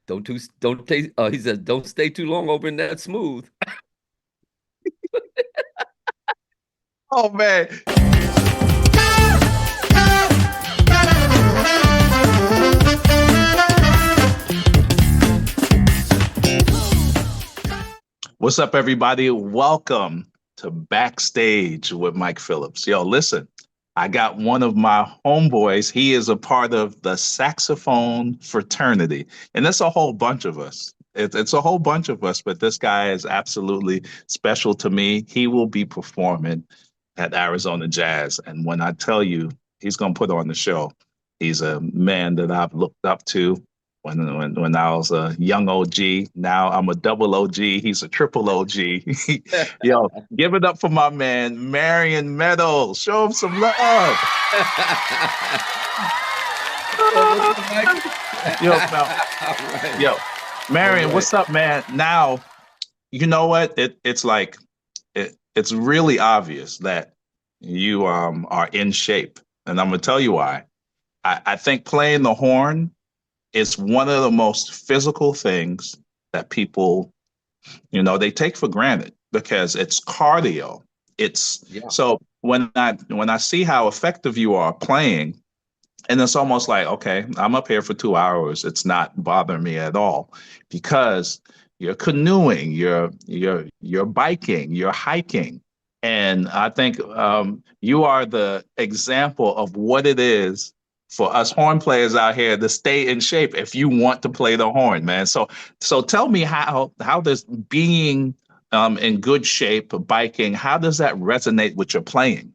he says, don't stay too long over in that smooth. Oh man. What's up, everybody? Welcome to Backstage with Mike Phillips. Yo, listen, I got one of my homeboys. He is a part of the saxophone fraternity, and it's a whole bunch of us. It's a whole bunch of us, but this guy is absolutely special to me. He will be performing at Arizona Jazz, and when I tell you he's going to put on the show, he's a man that I've looked up to when I was a young OG. Now I'm a double OG. He's a triple OG. Yo, give it up for my man, Marion Meadows. Show him some love. yo, now, Right. yo, Marion, Right. what's up, man? Now, you know what? It's really obvious that you are in shape. And I'm gonna tell you why. I think playing the horn is one of the most physical things that people, they take for granted because it's cardio. It's Yeah. so when I see how effective you are playing, and it's almost like, okay, I'm up here for 2 hours. It's not bothering me at all because you're canoeing, you're biking, you're hiking. And I think you are the example of what it is for us horn players out here to stay in shape if you want to play the horn, man. So tell me how does being in good shape, biking, how does that resonate with your playing?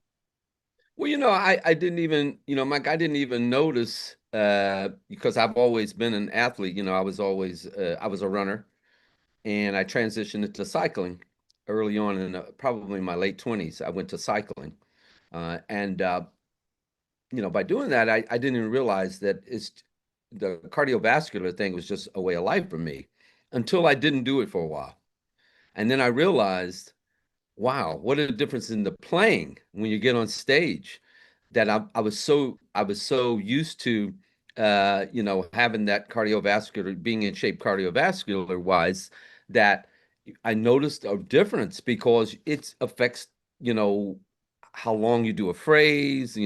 Well, I didn't even, Mike, I didn't even notice because I've always been an athlete. I was a runner, and I transitioned into cycling early on in probably my late 20s. I went to cycling. And by doing that, I didn't even realize that the cardiovascular thing was just a way of life for me until I didn't do it for a while. And then I realized, wow, what a difference in the playing when you get on stage that I was so used to having that cardiovascular being in shape cardiovascular wise that I noticed a difference because it affects you know how long you do a phrase,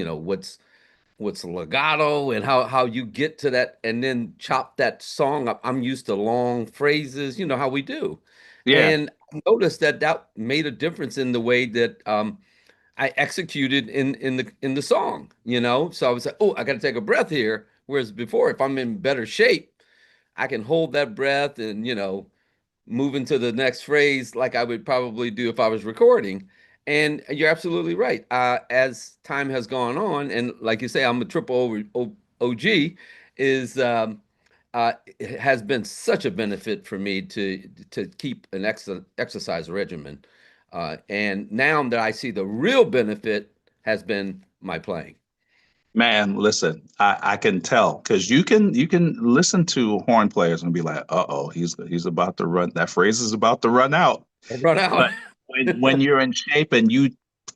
what's legato and how you get to that and then chop that song up. I'm used to long phrases, how we do. Yeah, And I noticed that made a difference in the way that I executed in the song, So I was like, oh, I got to take a breath here. Whereas before, if I'm in better shape, I can hold that breath and move into the next phrase like I would probably do if I was recording. And you're absolutely right. As time has gone on, and like you say, I'm a OG, is it has been such a benefit for me to keep an exercise regimen. And now that I see the real benefit has been my playing. man, listen, I can tell because you can listen to horn players and be like, uh-oh, he's about to run. That phrase is about to run out. Run out. But when you're in shape and you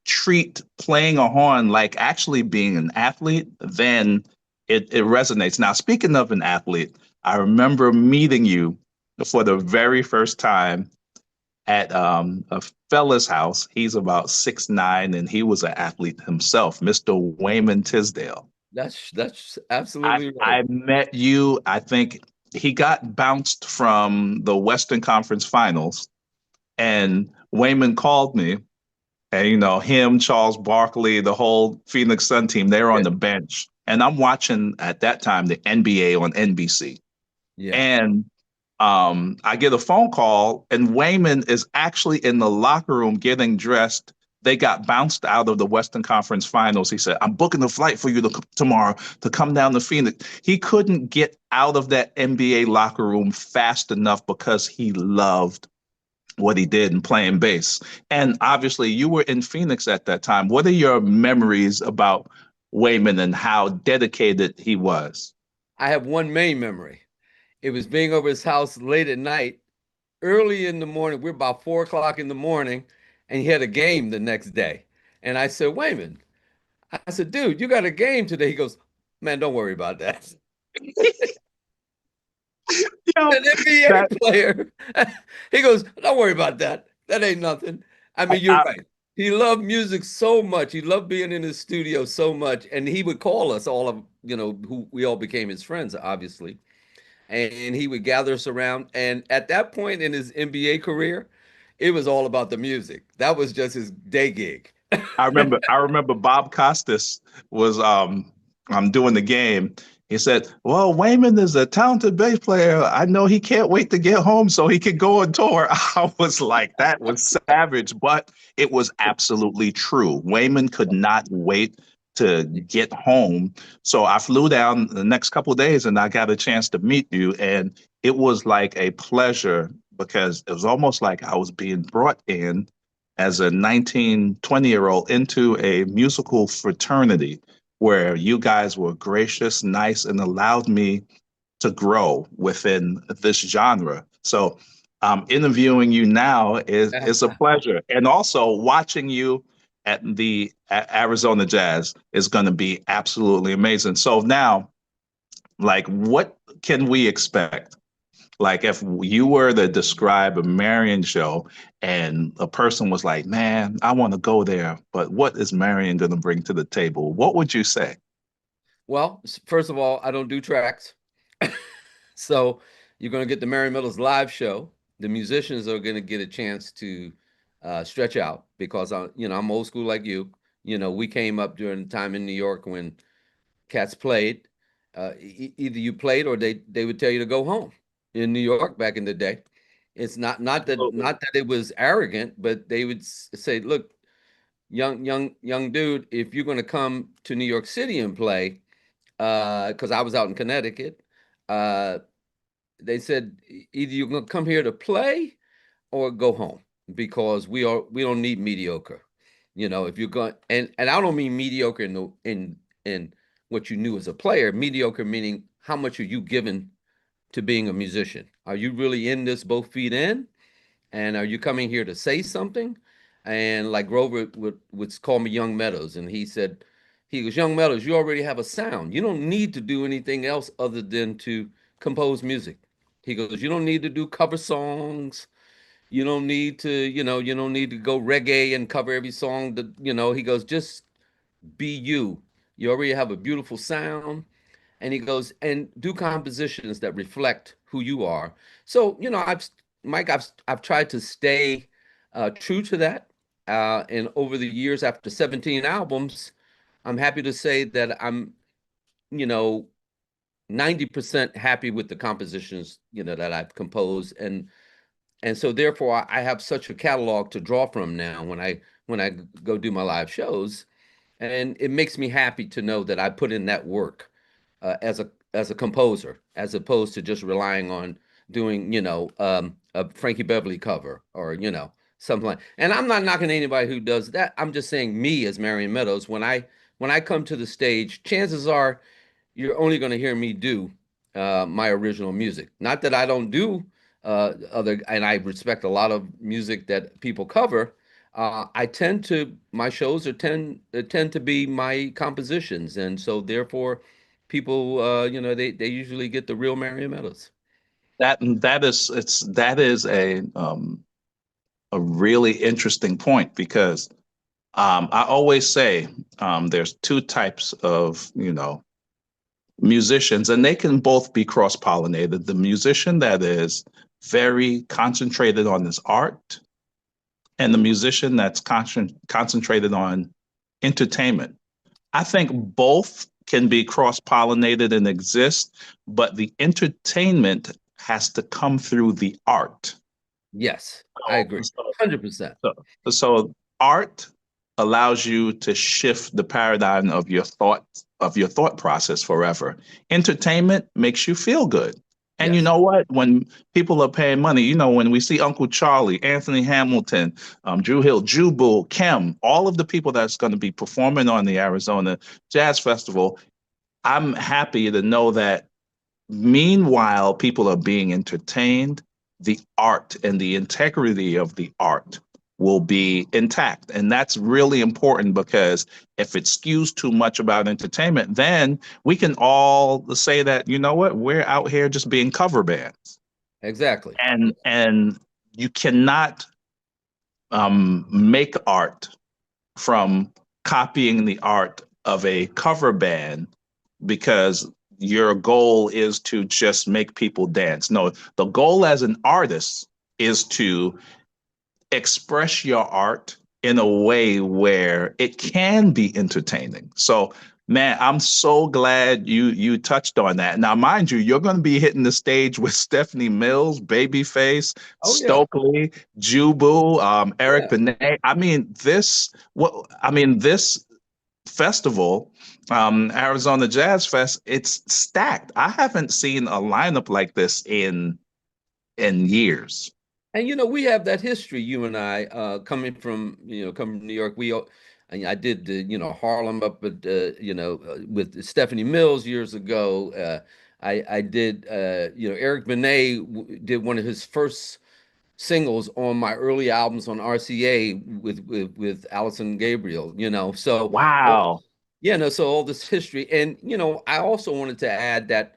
treat playing a horn like actually being an athlete, then it resonates. Now, speaking of an athlete, I remember meeting you for the very first time at a fella's house. He's about 6'9", and he was an athlete himself, Mr. Wayman Tisdale. That's I absolutely right. I met you. I think he got bounced from the Western Conference Finals, and Wayman called me, and him, Charles Barkley, the whole Phoenix Sun team, they were on Yeah. the bench, and I'm watching at that time the NBA on NBC, Yeah. and I get a phone call, and Wayman is actually in the locker room getting dressed. They got bounced out of the Western Conference Finals. He said, "I'm booking a flight for you tomorrow to come down to Phoenix." He couldn't get out of that NBA locker room fast enough because he loved what he did in playing bass. And obviously, you were in Phoenix at that time. What are your memories about Wayman and how dedicated he was? I have one main memory. It was being over his house late at night, early in the morning. We're about 4 o'clock in the morning, and he had a game the next day. And I said, Wayman, I said, dude, you got a game today. He goes, man, don't worry about that. an NBA That player. He goes, don't worry about that. That ain't nothing. I mean, you're I, right. He loved music so much. He loved being in his studio so much. And he would call us all of, who we all became his friends, obviously. And he would gather us around. And at that point in his NBA career, it was all about the music. That was just his day gig. I remember Bob Costas was I'm doing the game. He said, "Well, Wayman is a talented bass player. I know he can't wait to get home so he could go on tour." I was like, that was savage, but it was absolutely true. Wayman could not wait to get home. So I flew down the next couple of days and I got a chance to meet you. And it was like a pleasure because it was almost like I was being brought in as a 19, 20-year-old into a musical fraternity where you guys were gracious, nice, and allowed me to grow within this genre. So interviewing you now is a pleasure. And also watching you at the Arizona Jazz is going to be absolutely amazing. So now, like, what can we expect? Like if you were to describe a Marion show and a person was like, man, I want to go there, but what is Marion going to bring to the table? What would you say? Well, first of all, I don't do tracks. So you're going to get the Marion Meadows live show. The musicians are going to get a chance to stretch out because I'm old school like you. We came up during the time in New York when cats played. Either you played or they would tell you to go home in New York back in the day. It's Absolutely. not that it was arrogant, but they would say, "Look, young dude, if you're going to come to New York City and play, because I was out in Connecticut, uh, they said either you're going to come here to play or go home because we don't need mediocre. If you're going and I don't mean mediocre in what you knew as a player, mediocre meaning how much are you given to being a musician? Are you really in this both feet in? And are you coming here to say something? And like Grover would call me Young Meadows, and he goes, Young Meadows, you already have a sound. You don't need to do anything else other than to compose music. He goes, you don't need to do cover songs. You don't need to, you don't need to go reggae and cover every song that, he goes, just be you. You already have a beautiful sound. And he goes, and do compositions that reflect who you are. So, Mike, I've tried to stay true to that. And over the years, after 17 albums, I'm happy to say that I'm, you know, 90% happy with the compositions, that I've composed. And so therefore I have such a catalog to draw from now when I go do my live shows. And it makes me happy to know that I put in that work as a composer, as opposed to just relying on doing, a Frankie Beverly cover or, something like. And I'm not knocking anybody who does that. I'm just saying me as Marion Meadows, when I come to the stage, chances are you're only going to hear me do my original music. Not that I don't do and I respect a lot of music that people cover. I tend to my shows are tend to be my compositions, and so therefore, people they usually get the real Marion Meadows. That is a really interesting point because I always say there's two types of musicians, and they can both be cross pollinated. The musician that is very concentrated on his art, and the musician that's concentrated on entertainment. I think both can be cross pollinated and exist, but the entertainment has to come through the art. Yes, I So, agree, so, 100%. so art allows you to shift the paradigm of your thought process forever. Entertainment makes you feel good. And you Yes. know what? When people are paying money, when we see Uncle Charlie, Anthony Hamilton, Drew Hill, Jubal, Kim, all of the people that's going to be performing on the Arizona Jazz Festival, I'm happy to know that meanwhile people are being entertained, the art and the integrity of the art will be intact. And that's really important because if it skews too much about entertainment, then we can all say that, you know what, we're out here just being cover bands. Exactly. And you cannot make art from copying the art of a cover band because your goal is to just make people dance. No, the goal as an artist is to express your art in a way where it can be entertaining. So, man, I'm so glad you touched on that. Now, mind you, you're going to be hitting the stage with Stephanie Mills, Babyface, Oh yeah. Stokely, Jubu, Eric Yeah. Benet. This festival, Arizona Jazz Fest, it's stacked. I haven't seen a lineup like this in years. And we have that history, you and I, coming from New York. I did the Harlem up at with Stephanie Mills years ago. I did Eric Benet did one of his first singles on my early albums on RCA with Allison Gabriel. So Wow. yeah, no, so all this history. And, I also wanted to add that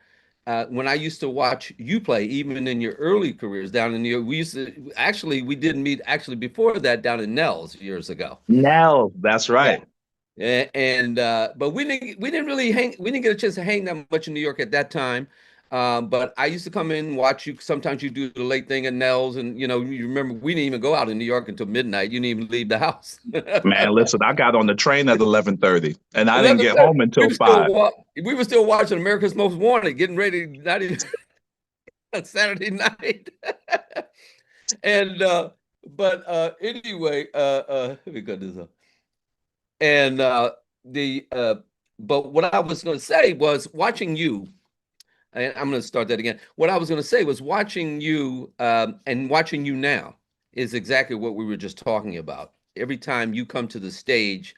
when I used to watch you play, even in your early careers down in New York, we didn't meet actually before that down in Nels years ago. No, that's Yeah. right. And but we didn't really hang we didn't get a chance to hang that much in New York at that time. But I used to come in and watch you. Sometimes you do the late thing at Nels, and you remember we didn't even go out in New York until midnight. You didn't even leave the house. Man, listen, I got on the train at 11:30 and I didn't get 11:30. home We until were still 5. we were still watching America's Most Wanted, getting ready not even Saturday night. And but anyway, let me cut this up. And the but what I was going to say was watching you, and I'm going to start that again. What I was going to say was watching you and watching you now is exactly what we were just talking about. Every time you come to the stage,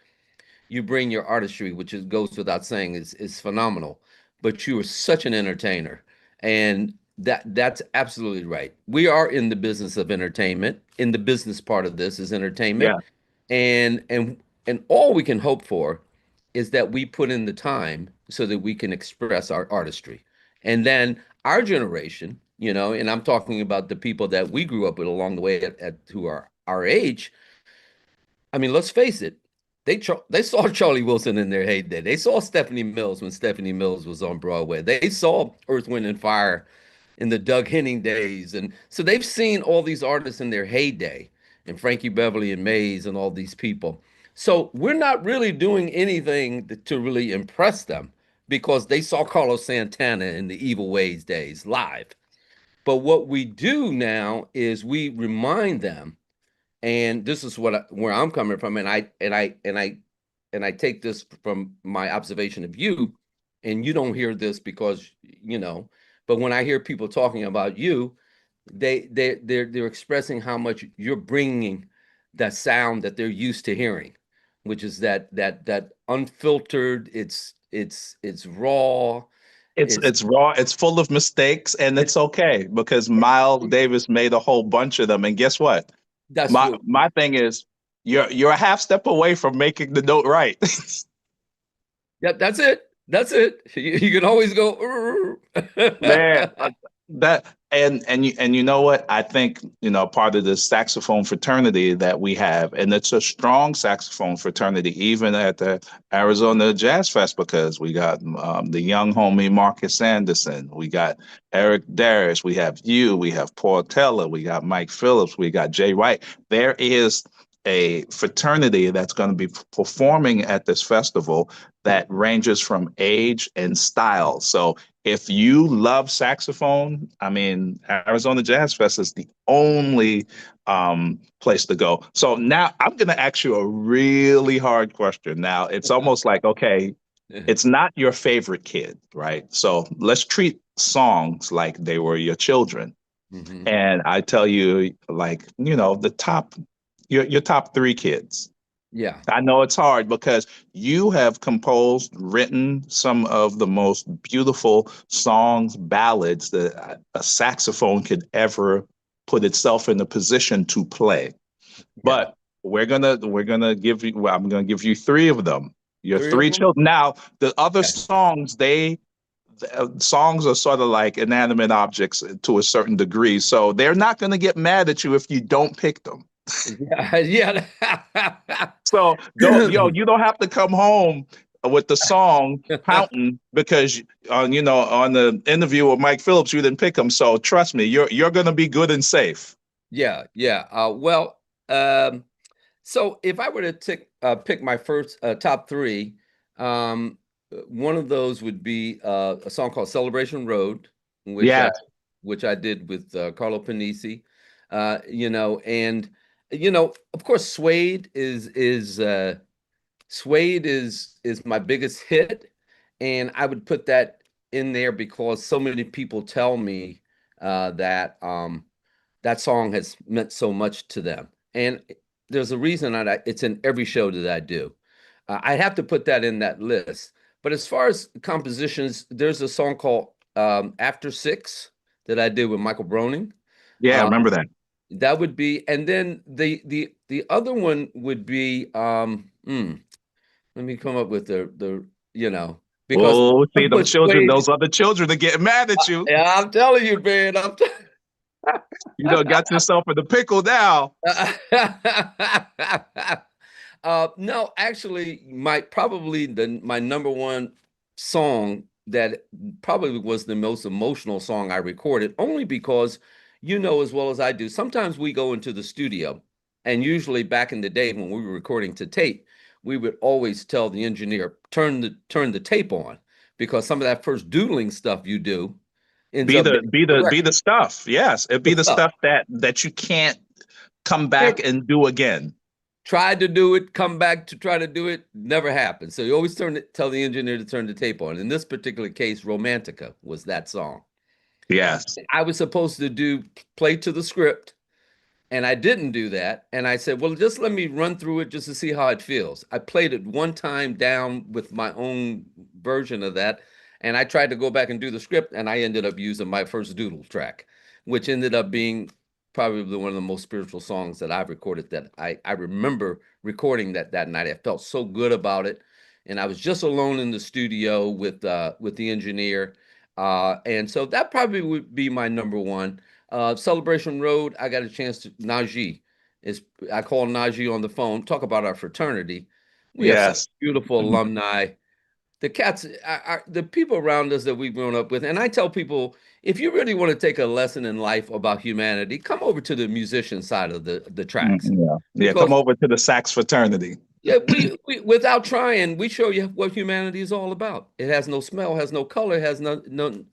you bring your artistry, which goes without saying, is phenomenal. But you are such an entertainer, and that's absolutely right. We are in the business of entertainment. In the business part of this is entertainment, Yeah. and all we can hope for is that we put in the time so that we can express our artistry, and then our generation, and I'm talking about the people that we grew up with along the way who are our age. I mean, let's face it. They saw Charlie Wilson in their heyday. They saw Stephanie Mills when Stephanie Mills was on Broadway. They saw Earth, Wind, and Fire in the Doug Henning days, and so they've seen all these artists in their heyday, and Frankie Beverly and Mays and all these people. So we're not really doing anything to really impress them because they saw Carlos Santana in the Evil Ways days live. But what we do now is we remind them, and this is where I'm coming from, and I take this from my observation of you, and you don't hear this because but when I hear people talking about you, they're expressing how much you're bringing that sound that they're used to hearing, which is that unfiltered. It's raw. It's It's raw, it's full of mistakes, and it's okay because Miles Davis made a whole bunch of them. And guess what? that's My what my thing is you're a half step away from making the note right. Yeah, that's it. That's it. You can always go. Man, that and you know what? I think, part of the saxophone fraternity that we have, and it's a strong saxophone fraternity, even at the Arizona Jazz Fest, because we got the young homie Marcus Sanderson, we got Eric Darius, we have you, we have Paul Teller, we got Mike Phillips, we got Jay Wright. There is a fraternity that's going to be performing at this festival that ranges from age and style. So if you love saxophone, I mean, Arizona Jazz Fest is the only place to go. So now I'm going to ask you a really hard question. Now it's almost like, okay, it's not your favorite kid, right? So let's treat songs like they were your children. Hmm. And I tell you, like, the top, your top three kids. Yeah. I know it's hard because you have composed, written some of the most beautiful songs, ballads that a saxophone could ever put itself in a position to play. Yeah. But we're gonna give you. Well, I'm gonna give you three of them. Your Three of three them. children. Now the other Okay. songs, songs are sort of like inanimate objects to a certain degree. So they're not going to get mad at you if you don't pick them. Yeah, So don't, you don't have to come home with the song yeah. pouting because on the interview with Mike Phillips you didn't pick them. So trust me, you're going to be good and safe. Yeah, yeah. Well, so if I were to pick my first top three, one of those would be a song called "Celebration Road," which I Yes. which I did with Carlo Panisi. And of course, Suede is my biggest hit, and I would put that in there because so many people tell me that that song has meant so much to them. And there's a reason that it's in every show that I do. I have to put that in that list. But as far as compositions, there's a song called After Six that I did with Michael Broning. Yeah, I Uh, remember that. that would be, and then the other one would be let me come up with the you know because Oh, see of them course children, Suede. those other children are getting mad at you. Yeah, I'm telling you, man. You know, got yourself in the pickle now. No, actually, my number one song that probably was the most emotional song I recorded, only because you know as well as I do. Sometimes we go into the studio, and usually back in the day when we were recording to tape, we would always tell the engineer turn the tape on because some of that first doodling stuff you do ends Be up the making be the the be record. the stuff. Yes, it'd The be the stuff. stuff that you can't come back and do again. Tried to do it, come back to try to do it, never happened. So you always tell the engineer to turn the tape on. In this particular case, Romantica was that song. Yes, I was supposed to play to the script, and I didn't do that. And I said, well, just let me run through it just to see how it feels. I played it one time down with my own version of that. And I tried to go back and do the script, and I ended up using my first doodle track, which ended up being probably one of the most spiritual songs that I've recorded that I remember recording that night. I felt so good about it. And I was just alone in the studio with the engineer. And so that probably would be my number one. Celebration Road, I got a chance to Naji is I called Naji on the phone, talk about our fraternity. We have such yes, beautiful alumni. The cats the people around us that we've grown up with. And I tell people, if you really want to take a lesson in life about humanity, come over to the musician side of the tracks. yeah, yeah. Come Because over to the sax fraternity. yeah, we without trying, we show you what humanity is all about. It has no smell, has no color, has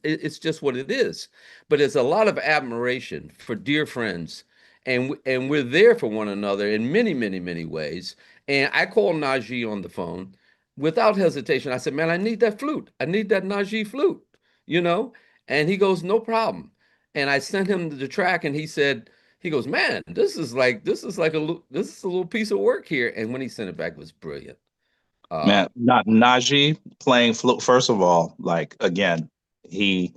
it's just what it is. But it's a lot of admiration for dear friends, and we're there for one another in many, many, many ways. And I called Najee on the phone without hesitation. I said, "Man, I need that flute. I need that Najee flute." You know, and he goes, "No problem." And I sent him the track, and he goes, man, this is a little piece of work here. And when he sent it back, it was brilliant. Uh, Man, not Naji playing flute. First of all, like again, he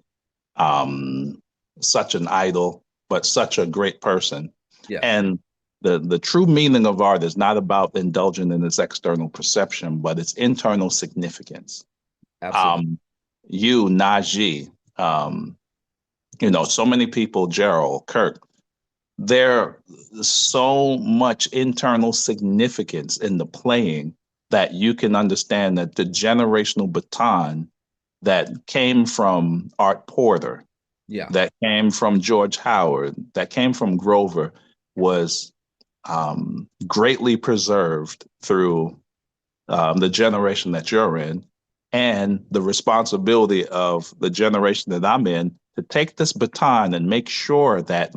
um such an idol, but such a great person. yes, And the true meaning of art is not about indulging in its external perception, but its internal significance. absolutely. Um, you, Naji, um, so many people, Gerald, Kirk, there's so much internal significance in the playing that you can understand that the generational baton that came from Art Porter, Yeah, that came from George Howard, that came from Grover, was greatly preserved through the generation that you're in, and the responsibility of the generation that I'm in to take this baton and make sure that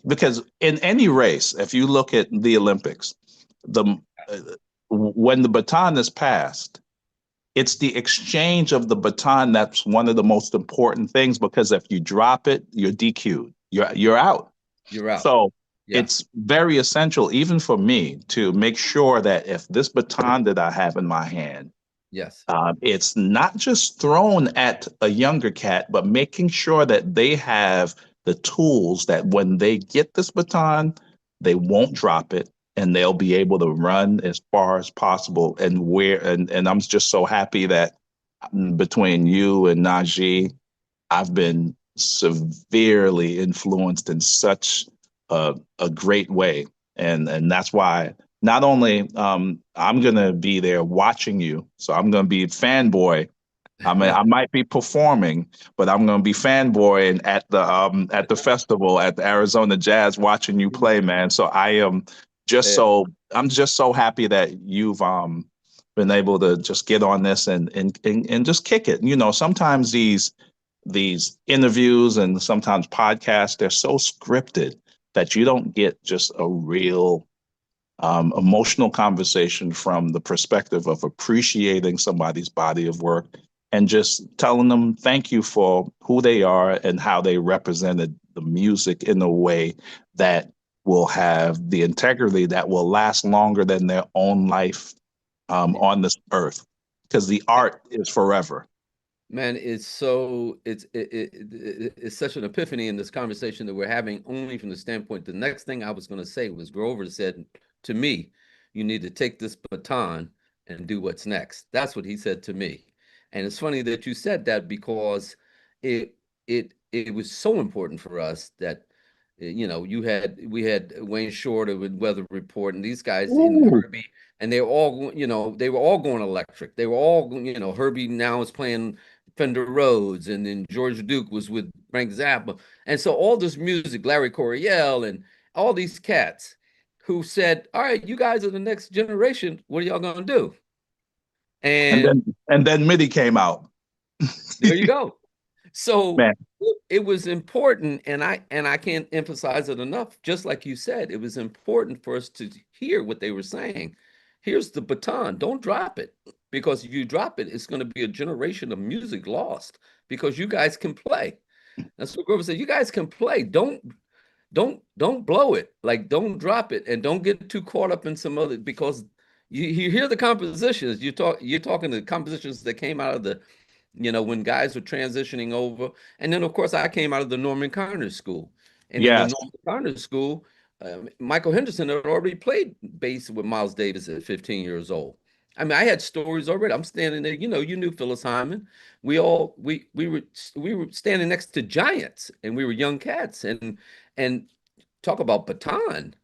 because in any race, if you look at the Olympics, the uh, when the baton is passed, it's the exchange of the baton that's one of the most important things because if you drop it, you're DQ'd. You're out. you're out. So Yeah, it's very essential, even for me, to make sure that if this baton that I have in my hand, yes, it's not just thrown at a younger cat, but making sure that they have the tools that when they get this baton, they won't drop it and they'll be able to run as far as possible. And I'm just so happy that between you and Naji, I've been severely influenced in such a great way. And that's why not only I'm gonna be there watching you, so I'm gonna be fanboy. I mean, I might be performing, but I'm gonna be fanboying at the festival at the Arizona Jazz watching you play, man. So Yeah, I'm just so happy that you've been able to just get on this and just kick it. You know, sometimes these interviews and sometimes podcasts, they're so scripted that you don't get just a real emotional conversation from the perspective of appreciating somebody's body of work and just telling them thank you for who they are and how they represented the music in a way that will have the integrity that will last longer than their own life on this earth because the art is forever. man, it's such an epiphany in this conversation that we're having only from the standpoint. The next thing I was going to say was Grover said to me, "You need to take this baton and do what's next." That's what he said to me, and it's funny that you said that because it was so important for us that we had Wayne Shorter with Weather Report and these guys in Ooh. Herbie, and they were all going electric. They were all Herbie now is playing Fender Rhodes, and then George Duke was with Frank Zappa, and so all this music, Larry Coryell, and all these cats who said, "All right, you guys are the next generation. What are y'all gonna do?" And And then MIDI came out. there you go. So Man, it was important, and I can't emphasize it enough. Just like you said, it was important for us to hear what they were saying. Here's the baton. Don't drop it, because if you drop it, it's going to be a generation of music lost because you guys can play. That's what Grover said. You guys can play. Don't blow it. Like, don't drop it, and don't get too caught up in some other, because you hear the compositions. You're talking the compositions that came out of the when guys were transitioning over. And then, of course, I came out of the Norman Connors School. And in the yes. Norman Connors School, Michael Henderson had already played bass with Miles Davis at 15 years old. I mean, I had stories already. I'm standing there, you knew Phyllis Hyman. We were standing next to giants, and we were young cats, and talk about baton,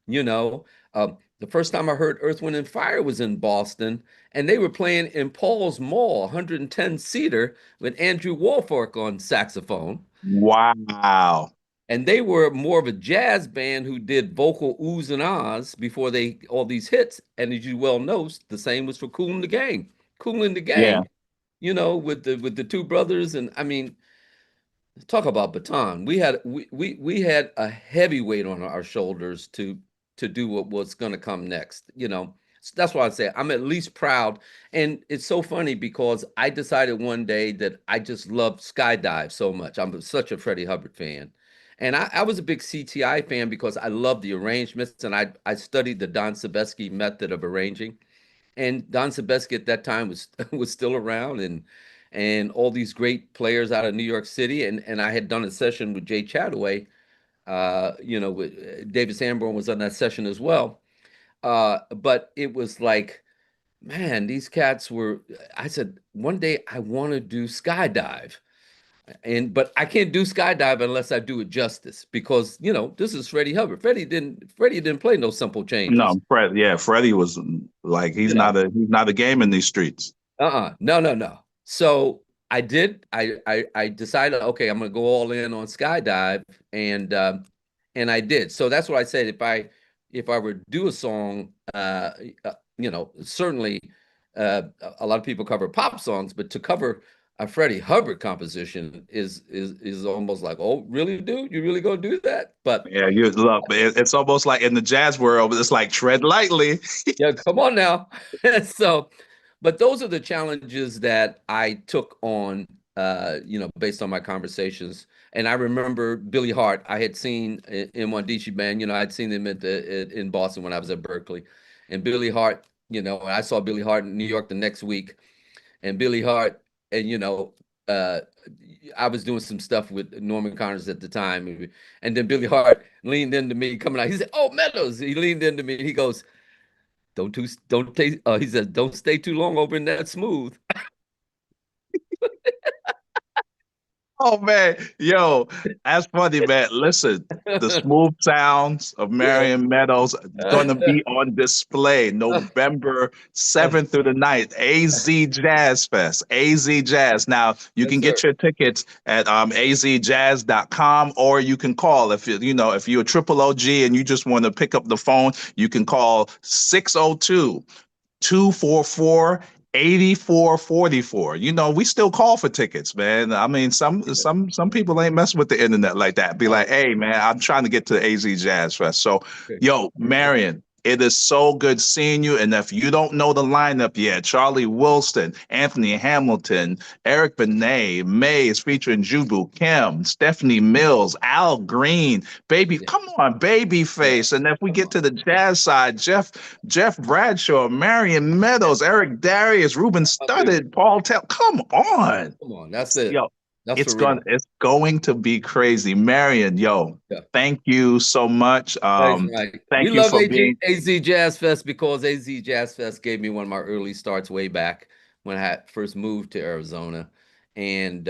the first time I heard Earth, Wind, and Fire was in Boston, and they were playing in Paul's Mall, 110 seater, with Andrew Woolfolk on saxophone. Wow. And they were more of a jazz band who did vocal oohs and ahs before they all these hits. And as you well know, the same was for Kool and the Gang. Kool and the Yeah. Gang, with the two brothers, and I mean, talk about baton. We had a heavy weight on our shoulders to do what was going to come next. So that's why I say I'm at least proud. And it's so funny because I decided one day that I just loved skydive so much. I'm such a Freddie Hubbard fan. And I was a big CTI fan because I love the arrangements, and I studied the Don Sebesky method of arranging. And Don Sebesky at that time was was still around, and all these great players out of New York City, and I had done a session with Jay Chataway, with David Sanborn was on that session as well. But it was like, man, these cats were. I said one day I want to do skydive, but I can't do skydive unless I do it justice, because this is Freddie Hubbard. Freddie didn't play no simple changes. No, Fred. Yeah, Freddie was like You know, he's not a game in these streets. No, no, no. So I did. I decided, okay, I'm gonna go all in on skydive, and I did. So that's what I said. If I were to do a song, certainly, a lot of people cover pop songs, but to cover a Freddie Hubbard composition is almost like, oh, really, dude? You really gonna do that? But Yeah, you look. It's almost like in the jazz world, it's like tread lightly. yeah, come on now. So, but those are the challenges that I took on, based on my conversations. And I remember Billy Hart. I had seen in Wandishi Band. I'd seen him in Boston when I was at Berkeley, and Billy Hart. And I saw Billy Hart in New York the next week, and Billy Hart, and uh, I was doing some stuff with Norman Connors at the time, and then Billy Hart leaned into me coming out. He said, "Oh, Meadows." He leaned into me. He goes, don't too don't stay. He says, don't stay too long over in that smooth. Oh man, yo, that's funny, man. Listen, the smooth sounds of Yeah. Marion Meadows gonna be on display November 7th through the 9th. AZ Jazz Fest. AZ Jazz. Now you Yes, can get sir. your tickets at azjazz.com, or you can call if you're a triple OG and you just want to pick up the phone, you can call 602-244-8444. We still call for tickets, man. I mean, some people ain't messing with the internet like that. Be like, Oh, hey, man, I'm trying to get to the AZ Jazz Fest. So, okay. yo, Marion, it is so good seeing you. And if you don't know the lineup yet, Charlie Wilson, Anthony Hamilton, Eric Benet, May is featuring Jubu, Kim, Stephanie Mills, Al Green, baby, Yeah. come on, Yeah. Babyface. And if we Come get on. to the jazz side, Jeff Bradshaw, Marion Meadows, Eric Darius, Ruben My dude. Studdard, Paul Tell. Come on. Come on. That's it. Yo, That's for it's going to be crazy. Marion, yo, real. thank you so much. Thanks, Mike. We Thank you love for being AZ Jazz Fest because AZ Jazz Fest gave me one of my early starts way back when I had first moved to Arizona, and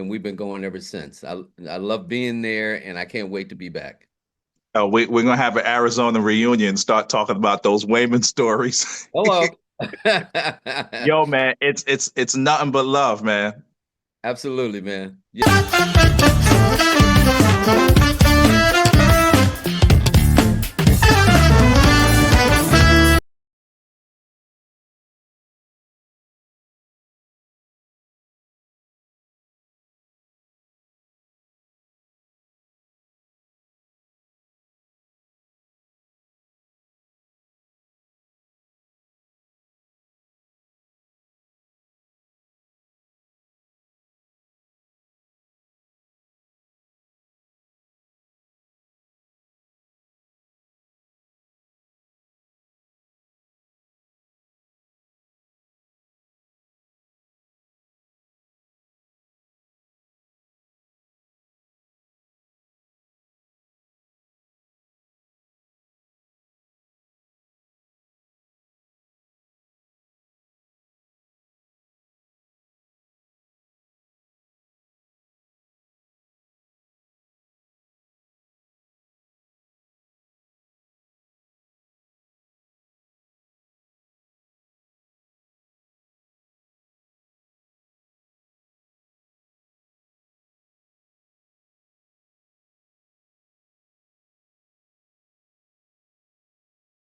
we've been going ever since. I love being there, and I can't wait to be back. we're gonna have an Arizona reunion, start talking about those Wayman stories. Hello. Yo, man, it's nothing but love, man. Absolutely, man. Yeah.